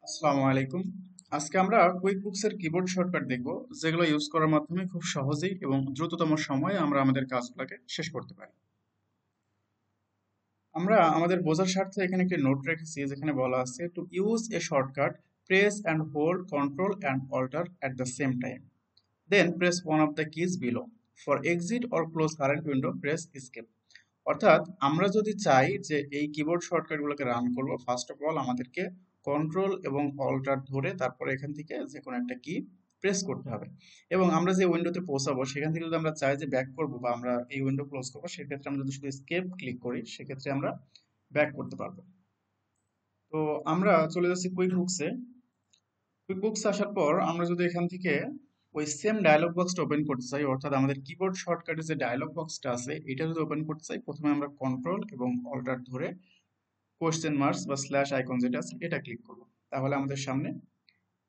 আসসালামু আলাইকুম। আজকে আমরা কুইক বুকসের কিবোর্ড শর্টকাট দেখব, যেগুলো ইউজ করার মাধ্যমে খুব সহজেই এবং দ্রুততম সময়ে আমরা আমাদের কাজগুলোকে শেষ করতে পারি। আমরা আমাদের বোঝার স্বার্থে এখানে একটি নোট রেখেছি, যেখানে বলা আছে to use a shortcut press and hold control and alter at the same time, then press one of the keys below. For exit or close current window press escape. অর্থাৎ আমরা যদি চাই যে এই কিবোর্ড শর্টকাটগুলোকে রান করব, first of all আমাদেরকে control এবং অল্টার ধরে তারপরে এখান থেকে যে কোনো একটা কি প্রেস করতে হবে। এবং আমরা যে উইন্ডোতে পৌঁছাবো সেখান থেকে যদি আমরা চাই যে ব্যাক করব বা আমরা এই উইন্ডো ক্লোজ করবো, সেক্ষেত্রে আমরা যদি শুধু এসকেপ ক্লিক করি সেক্ষেত্রে আমরা ব্যাক করতে পারবো। তো আমরা চলে যাচ্ছি কুইক বুকসে। কুইক বুকস আসার পর আমরা যদি এখান থেকে ওই সেম ডায়লগ বক্সটা ওপেন করতে চাই, অর্থাৎ আমাদের কিবোর্ড শর্টকাটে যে ডায়লগ বক্সটা আছে এটা যদি ওপেন করতে চাই, প্রথমে আমরা কন্ট্রোল এবং অল্টার ধরে কোশ্চেন মার্কস বা স্ল্যাশ আইকন যেটা আছে এটা ক্লিক করব। তাহলে আমাদের সামনে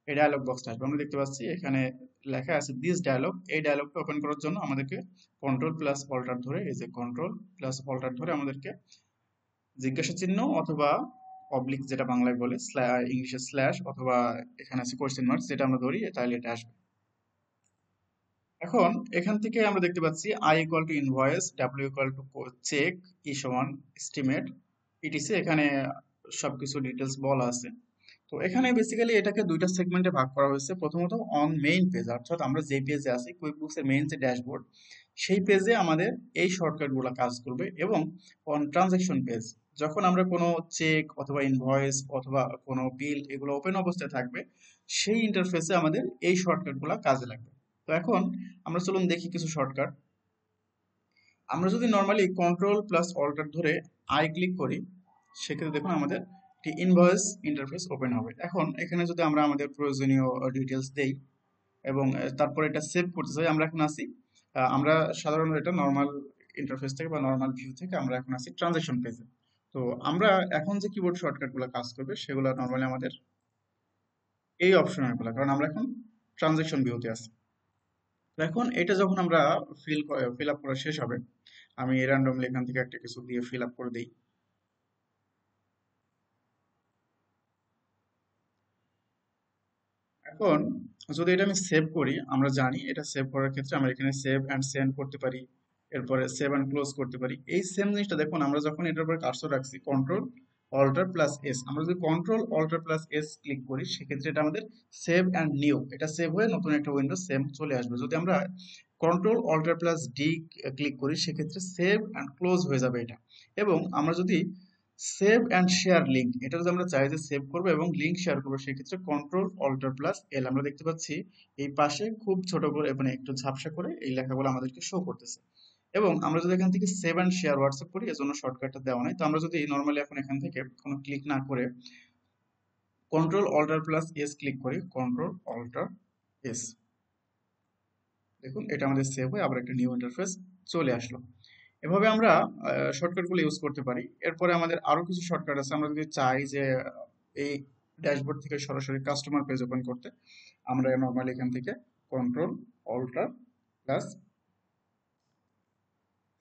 এই ডায়লগ বক্সটা আসবে। আমরা দেখতে পাচ্ছি এখানে লেখা আছে দিস ডায়লগ। এই ডায়লগটা ওপেন করার জন্য আমাদেরকে কন্ট্রোল প্লাস অল্টার ধরে, এই যে কন্ট্রোল প্লাস অল্টার ধরে আমাদেরকে জিজ্ঞাসা চিহ্ন অথবা অবলিক যেটা বাংলায় বলে, ইংলিশে স্ল্যাশ, অথবা এখানে আছে কোশ্চেন মার্কস, যেটা আমরা ধরি তাহলে এটা আসবে। এখন এখান থেকে আমরা দেখতে পাচ্ছি I equal to invoice, W equal to cheque, E সমান এস্টিমেট, ইটিসি। এখানে সবকিছু ডিটেলস বলা আছে। তো এখানে বেসিক্যালি এটাকে দুইটা সেগমেন্টে ভাগ করা হয়েছে। প্রথমত অন মেইন পেজ, অর্থাৎ আমরা যে পেজে আছি কুইক বুকস এর মেইন যে ড্যাশবোর্ড, সেই পেজে আমাদের এই শর্টকাটগুলো কাজ করবে। এবং অন ট্রানজাকশন পেজ, যখন আমরা কোনো চেক অথবা ইনভয়েস অথবা কোনো বিল এগুলো ওপেন অবস্থায় থাকবে, সেই ইন্টারফেসে আমাদের এই শর্টকাটগুলো কাজে লাগবে। তো এখন আমরা চলুন দেখি কিছু শর্টকাট। আমরা যদি নর্মালি কন্ট্রোল প্লাস অল্টার ধরে আই ক্লিক করি, সেক্ষেত্রে দেখুন আমাদের একটি ইনভয়েস ইন্টারফেস ওপেন হবে। এখন এখানে যদি আমরা আমাদের প্রয়োজনীয় ডিটেলস দেই এবং তারপর এটা সেভ করতে চাই, আমরা এখন আসি আমরা সাধারণত এটা নর্মাল ইন্টারফেস থেকে বা নর্মাল ভিউ থেকে আমরা এখন আসি ট্রানজাকশন পেজে। তো আমরা এখন যে কিবোর্ড শর্টকাটগুলো কাজ করবে সেগুলো নর্মালি আমাদের এই অপশনের গুলো, কারণ আমরা এখন ট্রানজাকশন ভিউতে আছি। তো এখন এটা যখন আমরা ফিল আপ করা শেষ হবে, আমি র্যান্ডমলি এখান থেকে একটা কিছু দিয়ে ফিল আপ করে দিই। এখন যদি এটা আমি সেভ করি, আমরা জানি এটা সেভ করার ক্ষেত্রে আমরা এখানে সেভ অ্যান্ড সেন্ড করতে পারি, এরপরে সেভ অ্যান্ড ক্লোজ করতে পারি। এই সেম জিনিসটা দেখুন, আমরা যখন এটার উপরে কার্সর রাখছি কন্ট্রোল অল্টার প্লাস এস, আমরা যদি control alter plus S click করি সেক্ষেত্রে এটা আমাদের সেভ অ্যান্ড নিউ, এটা সেভ হয়ে নতুন একটা উইন্ডো সেম চলে আসবে। যদি আমরা control alter plus D click করি সেক্ষেত্রে সেভ অ্যান্ড ক্লোজ হয়ে যাবে এটা। এবং আমরা যদি সেভ অ্যান্ড শেয়ার লিঙ্ক, এটা যদি আমরা চাই যে সেভ করবো এবং লিঙ্ক শেয়ার করবো, সেক্ষেত্রে কন্ট্রোল অল্টার প্লাস এল। আমরা দেখতে পাচ্ছি এই পাশে খুব ছোট করে মানে একটু ঝাপসা করে এই লেখাগুলো আমাদেরকে শো করতেছে। এবং আমরা যদি এখান থেকে সেভ অ্যান্ড শেয়ার হোয়াটসঅ্যাপ করি, এর জন্য শর্টকাটটা দেওয়া নাই। তো আমরা যদি নর্মালি এখন এখান থেকে কোনো ক্লিক না করে control alter plus S click করি, কন্ট্রোল অল্টার এস, দেখুন এটা আমাদের সেভ হয়ে আবার একটা নিউ ইন্টারফেস চলে আসলো। এভাবে আমরা শর্টকাটগুলো ইউজ করতে পারি। এরপরে আমাদের আরো কিছু শর্টকাট আছে। আমরা যদি চাই যে এই ড্যাশবোর্ড থেকে সরাসরি কাস্টমার পেজ ওপেন করতে, আমরা নর্মালি এখান থেকে control alter plus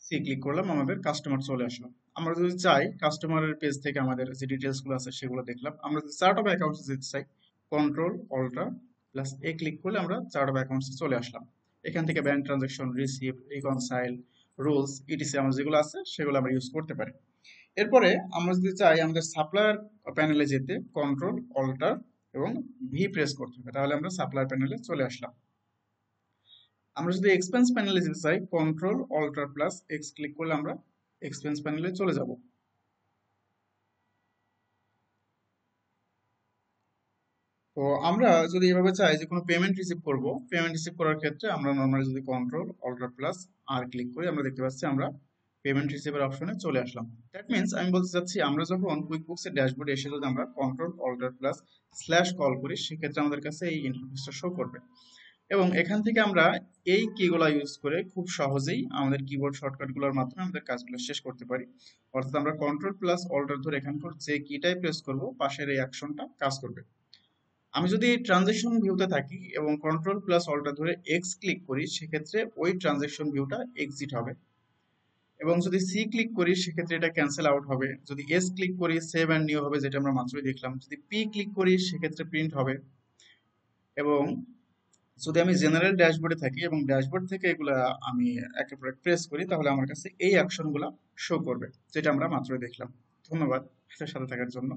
C click করলাম, আমাদের কাস্টমার চলে আসলো। আমরা যদি চাই কাস্টমারের পেজ থেকে আমাদের যে ডিটেলস গুলো আছে সেগুলো দেখলাম। আমরা যদি চার্ট অফ অ্যাকাউন্টস যেতে চাই, কন্ট্রোল অল্টার প্লাস এ ক্লিক করলে আমরা চার্ট অফ অ্যাকাউন্টস চলে আসলাম। এখান থেকে bank transaction, receive, reconcile, rules, etc আমরা যেগুলো আছে সেগুলো আমরা ইউজ করতে পারি। এরপরে আমরা যদি চাই আমাদের সাপ্লায়ার প্যানেলে যেতে, কন্ট্রোল অল্টার এবং ভি প্রেস করতে হবে, তাহলে আমরা সাপ্লায়ার প্যানেলে চলে আসলাম। আমরা যদি এক্সপেন্স প্যানেলে যেতে চাই, control alter plus X click করলে আমরা এক্সপেন্স প্যানেলে চলে যাব। তো আমরা যদি এভাবে চাই যে কোনো পেমেন্ট রিসিভ করব, পেমেন্ট রিসিভ করার ক্ষেত্রে আমরা নর্মালি যদি কন্ট্রোল অল্টার প্লাস আর ক্লিক করি, আমরা দেখতে পাচ্ছি আমরা পেমেন্ট রিসিভের অপশনে চলে আসলাম। দ্যাট মিনস আমি বলতে চাচ্ছি আমরা যখন কুইক বুকস এর ড্যাশবোর্ডে এসে যদি আমরা control alter plus slash call করি, সেক্ষেত্রে আমাদের কাছে এই ইন্টারফেসটা শো করবে। এবং এখান থেকে আমরা এই কিগুলো ইউজ করে খুব সহজেই আমাদের কিবোর্ড শর্টকাটগুলোর মাধ্যমে আমাদের কাজগুলো শেষ করতে পারি। অর্থাৎ আমরা কন্ট্রোল প্লাস অল্টার ধরে এখানকার যে কিটাই প্রেস করব, পাশের এই অ্যাকশনটা কাজ করবে। আমি যদি ট্রানজেকশন ভিউতে থাকি এবং কন্ট্রোল প্লাস অল্টার ধরে এক্স ক্লিক করি, সেক্ষেত্রে ওই ট্রানজেকশন ভিউটা এক্সিট হবে। এবং যদি সি ক্লিক করি সেক্ষেত্রে এটা ক্যান্সেল আউট হবে। যদি এস ক্লিক করি সেভ অ্যান্ড নিউ হবে, যেটা আমরা মাত্রই দেখলাম। যদি পি ক্লিক করি সেক্ষেত্রে প্রিন্ট হবে। এবং যদি আমি জেনারেল ড্যাশবোর্ডে থাকি এবং ড্যাশবোর্ড থেকে এগুলা আমি একের পর এক প্রেস করি, তাহলে আমার কাছে এই অ্যাকশনগুলো শো করবে, যেটা আমরা মাত্রই দেখলাম। ধন্যবাদ সাথে থাকার জন্য।